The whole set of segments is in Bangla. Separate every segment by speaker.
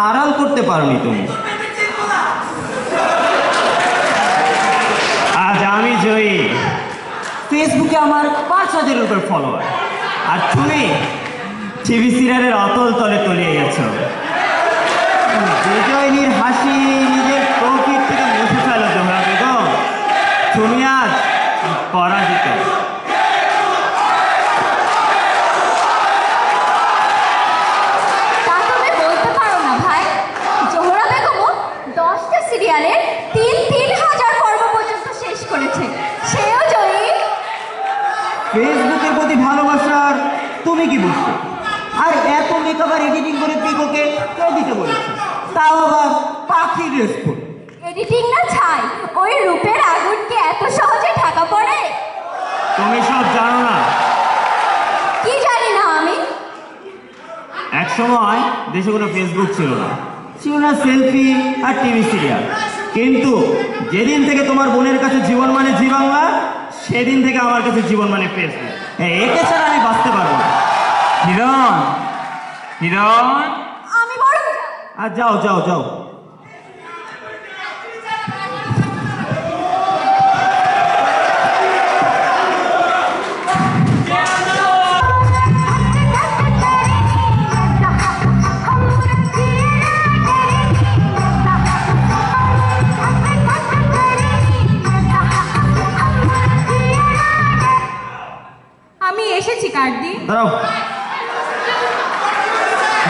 Speaker 1: আড়াল করতে পারোনি তুমি। আজ আমি জয়ী, ফেসবুকে আমার 5,000-এর উপর ফলোয়ার, আর তুমি টিভি সিরিয়ালের অতল তলে তলিয়ে গেছো। বিজয়নীর হাসি নিজের প্রকৃতি থেকে মুছে ফেলো জোহরা বেগম, তুমি আজ পরাজিত।
Speaker 2: তা তুমি বলতে পারো না ভাই, জোহরা বেগমও 10টা সিরিয়ালের 3,000 পর্ব পর্যন্ত শেষ করেছে, সেও জয়ী।
Speaker 1: ফেসবুকের প্রতি ভালোবাসার তুমি কি বুঝছো? আর এত মেকআপ আর এডিটিং করে পিকোকে কে দিতে বলেছে? তাও আবার পাখির রেসপন্স।
Speaker 2: এডিটিং না ছাই, ওই রূপের আগুনকে এত সহজে ঢাকা পড়ে?
Speaker 1: তুমি সব জানো না।
Speaker 2: কি জানি না আমি?
Speaker 1: এক সময় দেশে কোনো ফেসবুক ছিল না, ছিল না সেলফি আর টিভি সিরিয়াল। কিন্তু যেদিন থেকে তোমার বোনের কাছে জীবন মানে জি বাংলা, সেদিন থেকে আমার কাছে জীবন মানে ফেসবুক। একে ছাড়া আমি বাঁচতে পারবো না।
Speaker 3: হিরণ, হিরণ,
Speaker 2: আমি বরং
Speaker 1: আর যাও যাও যাও।
Speaker 2: আমি এসেছি কার্দি।
Speaker 1: দাঁড়াও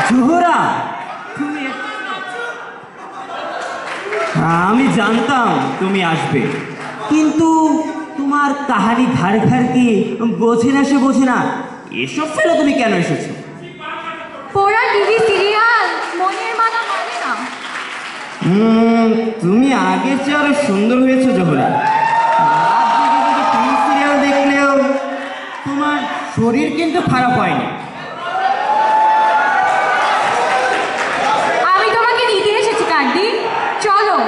Speaker 1: জোহরা, তুমি আমি জানতাম তুমি আসবে, কিন্তু তোমার কাহানি ঘাড় ঘাড় কি বোঝে না, সে বোঝে না। এসব ফেলে তুমি কেন এসেছো?
Speaker 2: পোড়া টিভি সিরিয়াল মনের মানা মানে না।
Speaker 1: তুমি আগের চেয়ে আরো সুন্দর হয়েছো জোহরা। টিভি সিরিয়াল দেখলেও তোমার শরীর কিন্তু খারাপ হয়নি।
Speaker 2: আমি তোমাকে নিতে এসেছি কার্দি, চলো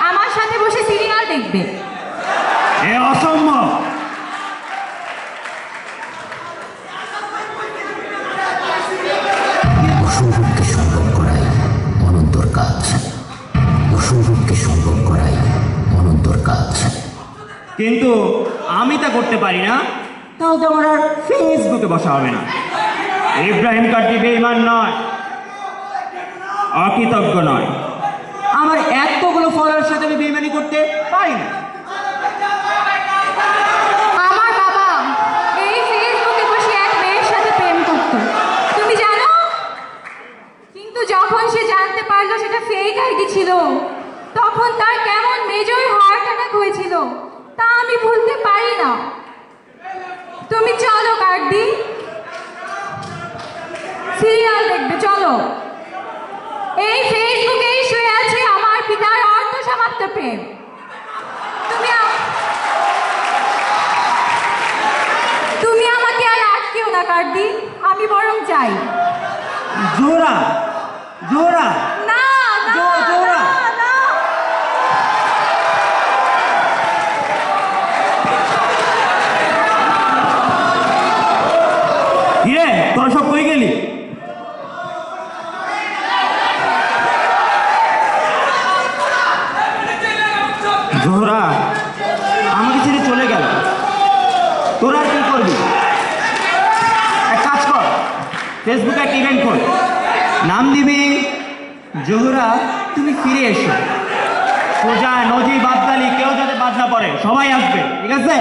Speaker 2: আমার সাথে বসে সিরিয়াল দেখবে।
Speaker 1: এ অসম্ভব।
Speaker 4: অসম্ভবকে সম্ভব করাই অনন্তর কাজ, অসম্ভবকে সম্ভব করাই অনন্তর কাজ।
Speaker 1: কিন্তু আমি তা করতে পারি না, তাও তো আমার আর ফেসবুকে বসা হবে না। ইব্রাহিম কার্দি বেঈমান নয়, অকৃতজ্ঞ নয়। আমার এতগুলো ফলোয়ারের সাথে আমি বেঈমানি করতে পারি না।
Speaker 2: আমার বাবা এই ফেসবুকে বসে এক মেয়ের সাথে প্রেম করত, তুমি জানো? কিন্তু যখন সে জানতে পারলো সেটা ফেক আইডি ছিল, তখন তার কেমন মেজর হার্ট অ্যাটাক হয়েছিল তা আমি ভুলতে পারি না। তুমি চলো কার্দি, সিরিয়াল দেখবে চলো। এই ফেসবুকেই শুয়ে আছে আমার পিতার অর্ধ সমাপ্ত প্রেম। তুমি আমাকে আর আটকেও না কার্দি, আমি বরং যাই।
Speaker 1: জোহরা, জোহরা,
Speaker 2: না না
Speaker 1: জোহরা।
Speaker 2: না, না।
Speaker 1: কিরে তোরা সব কই গেলি? জোহরা আমাকে ছেড়ে চলে গেল, তোরা কি করবি? এক কাজ কর, ফেসবুকে একটা ইভেন্ট কর, নাম দিবি জোহরা তুমি ফিরে এসো। সোজা নদী বাদদালি কেউ যাতে বাদ না পড়ে, সবাই আসবে, ঠিক আছে?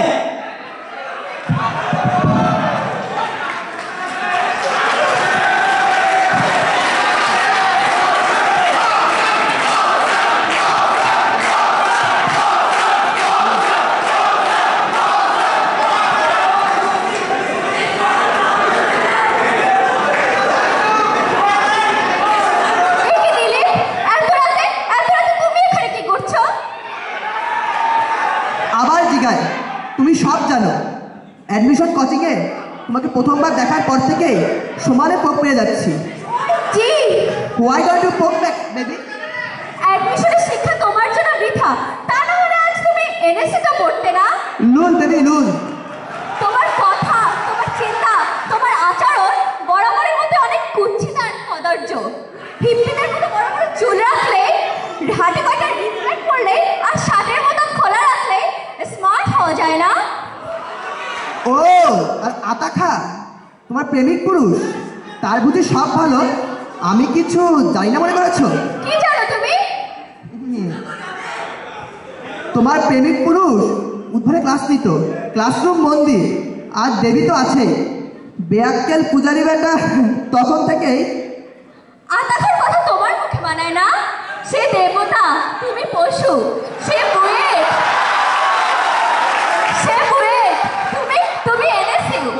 Speaker 5: তুমি সব জানো। অ্যাডমিশন কোচিংয়ে তোমাকে প্রথমবার দেখার পর থেকে সমানে পোক পেয়ে যাচ্ছি।
Speaker 2: জি,
Speaker 5: হোয়াই ডোন্ট ইউ পোক ব্যাক বেবি?
Speaker 2: অ্যাডমিশনের শিক্ষা তোমার জন্য বৃথা, তা না হলে আজ তুমি এনএসসিটা পড়তে না।
Speaker 5: লুল বেবি লুল।
Speaker 2: তোমার কথা, তোমার চিন্তা, তোমার আচরণ বরাবরের মধ্যে অনেক কুৎসিত আর কদর্য। হিপ্পিতে বাচ্চার মতো বড় বড় চুল রাখলে, হাতে কয়টা রিংলাইট পরলে আর শার্টের মতো খোলা রাখলে স্মার্ট হওয়া যায় না?
Speaker 5: ও, আর আতাখা তোমার প্রেমিক পুরুষ, তার বুঝি সব ভালো, আমি কিছু জানি না মনে করেছো?
Speaker 2: কি জানো তুমি?
Speaker 5: তোমার প্রেমিক পুরুষ উদ্ধারে ক্লাস নিত, ক্লাসরুম মন্দির, আর দেবী তো আছেই, বেয়াক্কেল পূজারি বেটা তখন থেকেই।
Speaker 2: আতাখার কথা তোমার মুখে মানায় না? সে দেবতা, তুমি পশু। সে বুয়েট, সে বুয়েট, তুমি এনেছিও।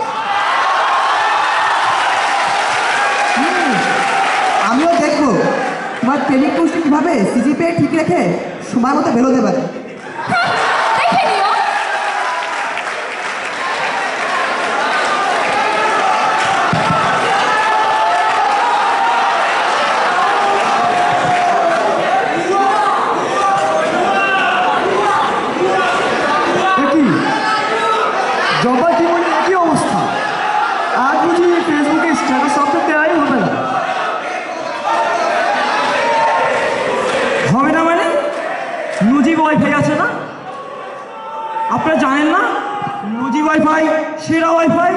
Speaker 5: আমিও দেখবো তোমার প্রেমিক পুরুষ কিভাবে সিজিপিএ ঠিক রেখে সময় মতো বেরোতে পারে।
Speaker 2: হ্যাঁ, দেখে নিও।
Speaker 1: একই জবা জীবনে একই অবস্থা, আর বুঝি ফেসবুকে স্ট্যাটাস আপলোড দেওয়াই হবে না। হবে না মানে? নজিব ওয়াইফাই আছে না? আপনারা জানেন না নজিব ওয়াইফাই সেরা ওয়াইফাই?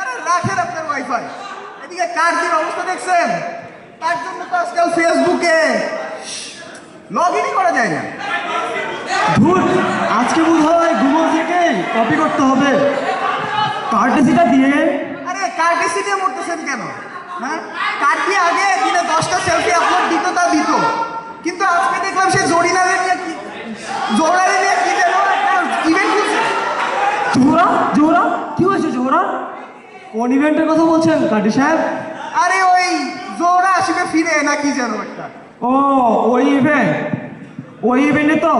Speaker 6: আরে রাখেন আপনার ওয়াইফাই, এদিকে কার্তির অবস্থা দেখছেন? তার জন্য তো আজকাল ফেসবুকে লগ ইনই করা যায় না।
Speaker 1: ধুর, আজকে বোধ হয় গুগল থেকে কপি করতে হবে। কার্টেসিটা দিয়ে।
Speaker 6: আরে কার্টেসি দিয়ে মরতেছেন কেন? হ্যাঁ, কার্তি আগে দিনে 10টা সেলফি আপলোড দিত, তা দিত, কিন্তু আজকে দেখলাম সে জোড়ারে নিয়ে কি যেন ইভেন্ট করছে।
Speaker 1: জোহরা জোহরা কি হয়েছে জোহরা? কোন ইভেন্টের কথা বলছেন কার্টি সাহেব?
Speaker 6: আরে ওই জোড়া আসবে ফিরে না কি যেন একটা।
Speaker 1: ও ওই ইভেন্টে তো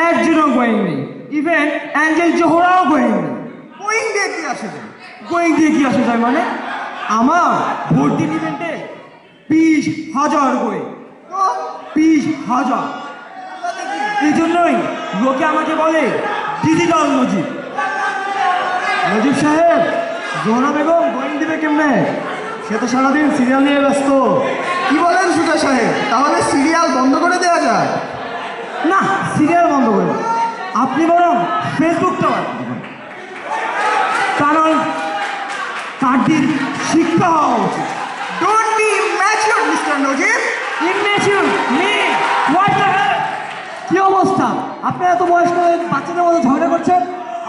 Speaker 1: একজনও গোয়িং নেই, ইভেন অ্যাঞ্জেল জোহরাও গোয়িং নেই।
Speaker 6: গোয়িং দিয়ে কি আসবে?
Speaker 1: গোয়িং দিয়ে কি আসে যায় মানে? আমার ভর্তির ইভেন্টে 20,000 গোয়িং,
Speaker 6: তো
Speaker 1: 20,000।
Speaker 6: তাতে কি?
Speaker 1: এই জন্যই লোকে আমাকে বলে ডিজিটাল নজিব। নজিব সাহেব, জোহরা বেগম গোয়িং দিবে কেমনে? সে তো সারাদিন সিরিয়াল নিয়ে ব্যস্ত।
Speaker 6: কি বলেন সুজা সাহেব, তাহলে সিরিয়াল বন্ধ করে দেওয়া যায়?
Speaker 1: না, সিরিয়াল বন্ধ করবে, আপনি বরং ফেসবুকটা বাদ দেবেন, কারণ কার্ডির শিক্ষা হওয়া উচিত।
Speaker 6: Don't be mature mister Najib.
Speaker 1: Immature me, what the hell? কি অবস্থা? আপনারা এত বয়স্ক হয়ে বাচ্চাদের মতো ঝগড়া করছেন।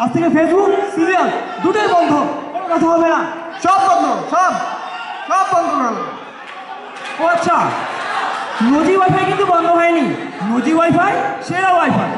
Speaker 1: আজ থেকে ফেসবুক সিরিয়াল দুটোই বন্ধ, কোনো কথা হবে না।
Speaker 6: সব বন্ধ, সব বন্ধ করে দেবো।
Speaker 1: ও আচ্ছা, নজি ওয়াইফাই কিন্তু বন্ধ হয়নি, নজি ওয়াইফাই সেরা ওয়াইফাই।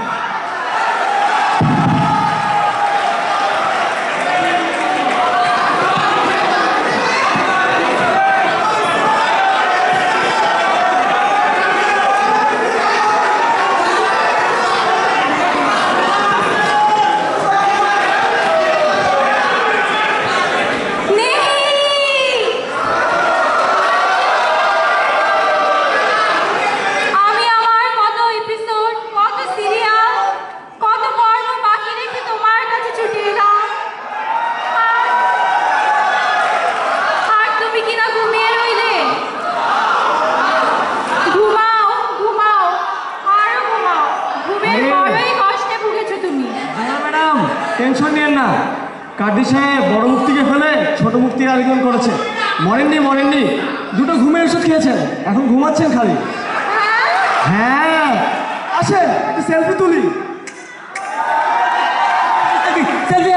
Speaker 2: আমি আমার কত এপিসোড, কত সিরিয়াল, কত পর্ব বাকি রেখে তোমার কাছে ছুটে এলাম, আর তুমি কিনা ঘুমিয়ে রইলে। ঘুমাও ঘুমাও, আরো ঘুমাও, ঘুমের বড়ই কষ্টে ভুগেছো তুমি।
Speaker 1: হ্যাঁ ম্যাডাম, টেনশন নিয়েন না, কার্ডি সাহেব বড় মুক্তিকে ফেলে ছোট মুক্তির আয়োজন করেছে। মরেননি, দুটো ঘুমের ওষুধ খেয়েছেন, এখন ঘুমাচ্ছেন খালি। হ্যাঁ, আসেন একটু সেলফি তুলি। সেলফি